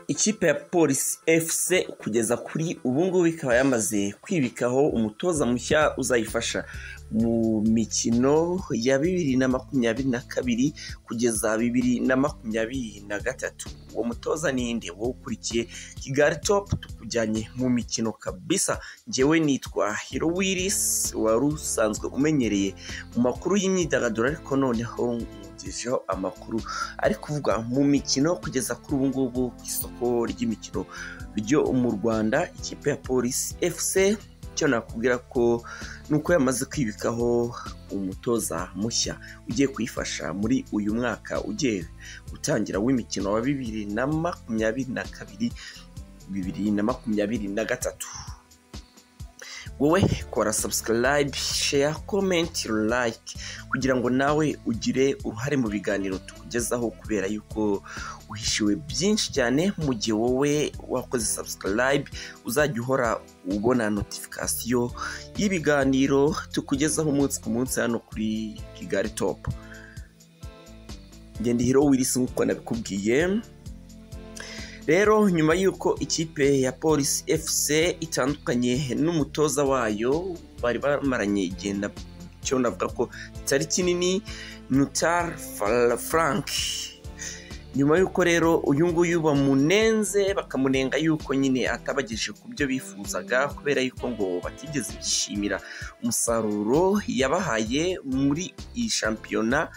Ikipe ya Police FC kugeza kuri ubu ngubu ikaba yamaze kwibikaho umutoza mushya uzayifasha mu mikino ya 2022 kugeza 2023. Uwo mutoza ni inde? Wo ukurikiye Kigali Top, tukujyanye mu mikino kabisa. Njyewe nitwa Hero Willis, wari usanzwe umenyereye mu makuru y'imyidagaduro, ariko noneho mugejeho amakuru ari kuvuga mu mikino kugeza kuri ubu ngubu ku isoko ry'imikino ryo mu Rwanda. Ikipe ya Police FC cyo nakubwira ko nuko yamaze kwibikaho umutoza mushya ugiye kuyifasha muri uyu mwaka ugiye gutangira w'imikino wa 2022 2023. Wowe kora subscribe, share, comment, like kugira ngo nawe ugire uruhare mu biganiro tukugezaho, kubera yuko uhishiwe byinshi cyane. Mu gihe wowe wakoze subscribe uzajya uhora ubona notification y'ibiganiro tukugezaho umunsi ku munsi hano kuri Kigali Top. Ngende Hero Willis nkuko nabikubwiye. Rero nyuma yuko ikipe ya Police FC itandukanye n'umutoza wayo bari bamaranye igenda, cyo navuga ko cyari kinini, Nutar Frank. Nyuma yuko rero uyu nguyu bamunenze, bakamunenga yuko nyine atabagejeje ku byo bifuzaga, kubera yuko ngo batigeze bishimira umusaruro yabahaye muri iyi shampiyona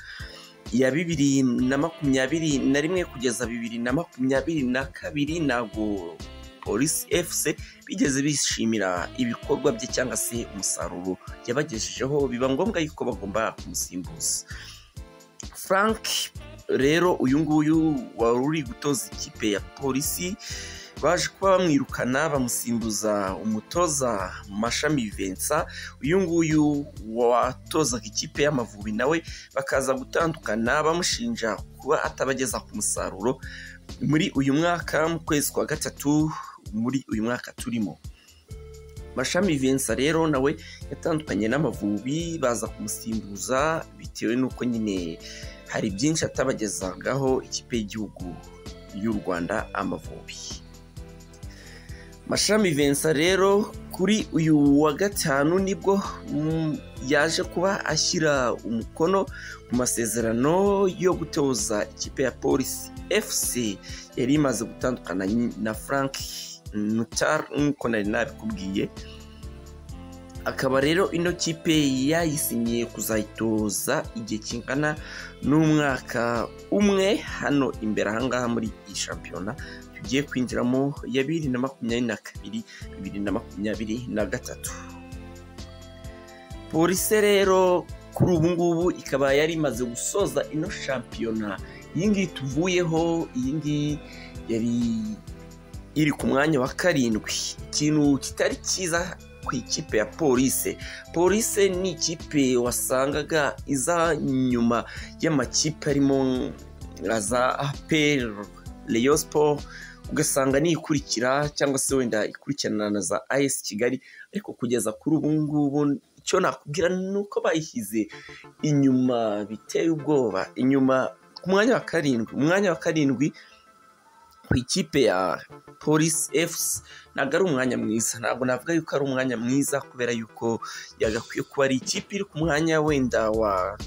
ya 2021 kugeza 2022. Ntabwo Police FC bigeze bishimira ibikorwa bye cyangwa se umusaruro yabagejejeho, biba ngombwa yuko bagomba kumusimbuza. Frank rero uyu nguyu wari uri gutoza ikipe ya Polisi baje kuba bamwirukana, bamusimbuza umutoza Mashami Vincent. Uyu nguyu watozaga ikipe y'Amavubi nawe bakaza gutandukana, bamushinja kuba atabageza ku musaruro muri uyu mwaka mu kwezi kwa gatatu muri uyu mwaka turimo. Mashami Vincent rero nawe yatandukanye n'Amavubi, baza kumusimbuza bitewe n'uko nyine hari byinshi atabagezagaho ikipe y'igihugu y'u Rwanda Amavubi. Mashami Vincent rero kuri uyu wa gatanu nibwo yaje kuba ashyira umukono ku masezerano yo gutoza ikipe ya Police FC yari imaze gutandukana na Frank Nutar nkuko nari nabikubwiye. Akaba rero ino kipe yayisinyiye kuzayitoza igihe kingana n'umwaka umwe hano imbere ahangaha muri iyi shampiyona tugiye kwinjiramo ya 2022 2023. Police rero kuri ubu ngubu ikaba yari imaze gusoza ino shampiyona. Iyi ngiyi tuvuyeho, iyi ngiyi yari iri ku mwanya wa 7. Ikintu kitari cyiza ku ikipe ya Police. Police ni ikipe wasangaga iza nyuma y'amakipe arimo za APR, Rayon Sport, ugasanga ni ikurikira cyangwa se wenda ikurikirana na za AS Kigali, ariko kugeza kuri ubu ngubu icyo nakubwira nuko bayishyize inyuma biteye ubwoba, inyuma ku mwanya wa 7. Umwanya wa 7 ku ikipe ya Police FC ntabwo ari umwanya mwiza, ntabwo navuga yuko ari umwanya mwiza, kubera yuko yagakwiye kuba ari ikipe iri ku mwanya wenda wa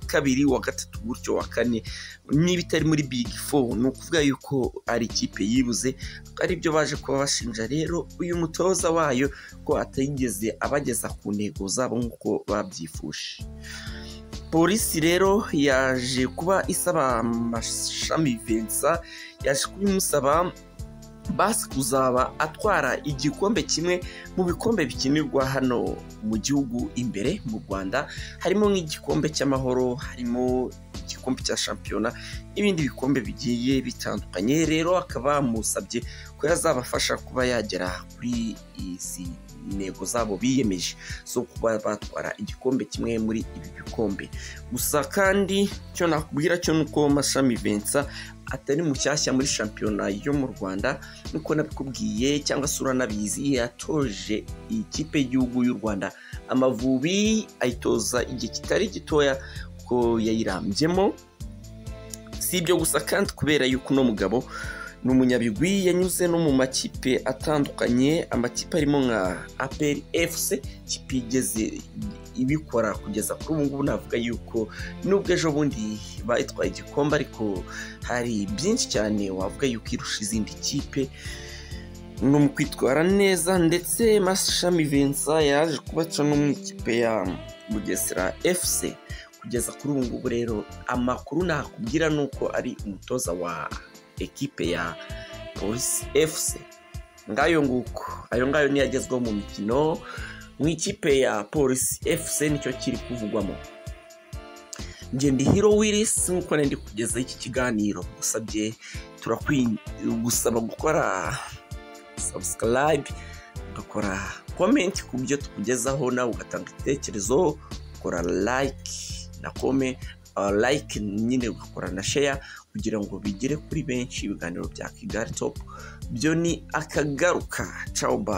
2 wa 3 gutyo wa 4, niba itari muri Big 4. ni ukuvuga yuko ari ikipe yibuze, ari byo baje kuba bashinja rero uyu mutoza wayo ko atayigeze abageza ku ntego zabo nk'uko babyifuje. Polisi rero yaje kuba isaba Mashami Vincent, yaje kubimusaba basi kuzaba atwara igikombe kimwe mu bikombe bikinirwa hano mu gihugu imbere mu Rwanda, harimo nk'igikombe cy'amahoro, harimo igikombe cya shampiyona n'ibindi bikombe bigiye bitandukanye. Rero akaba musabye ko yazabafasha kuba yagera kuri izi ntego zabo biyemeje zo kuba batwara igikombe kimwe muri ibi bikombe. Gusa kandi cyo nakubwira cyo nuko Mashami Vincent atari mushyashya muri shampiyona yo mu Rwanda, nuko nabikubwiye cyangwa se uranabizi. Yatoje ikipe y'igihugu y'u Rwanda Amavubi, ayitoza igihe kitari gitoya ko yayirambyemo. si ibyo gusa kandi kubera yuko uno mugabo ni umunyabigwi yanyuze no mu makipe atandukanye, amakipe arimo nka APR FC, kipe igeze ibikora kugeza kuri ubu ngubu. Navuga yuko nubwo ejo bundi bayitwaye igikombe ariko hari byinshi cyane wavuga yuko irusha izindi kipe no mu kwitwara neza. Ndetse Mashami Vincent yaje kubaca no mu ikipe ya Bugesera FC kugeza kuri ubu ngubu. Rero amakuru nakubwira nuko ari umutoza wa ekipe ya Police FC. Ngayo nguko ayo ngayo ni yagezweho mu mikino mu ikipe ya Police FC, nicyo kiri kuvugwamo. Nje ndi Hero Willis nkuko ndi kugeza iki kiganiro. Usabye gusaba gukora subscribe, ugakora comment ku byo tukugezaho, nawe ugatanga ibitekerezo, ukora like na comment, like nyine ugakora na share kugira ngo bigere kuri benshi. Ibiganiro bya Kigali Top byo ni akagaruka. Ciao bye.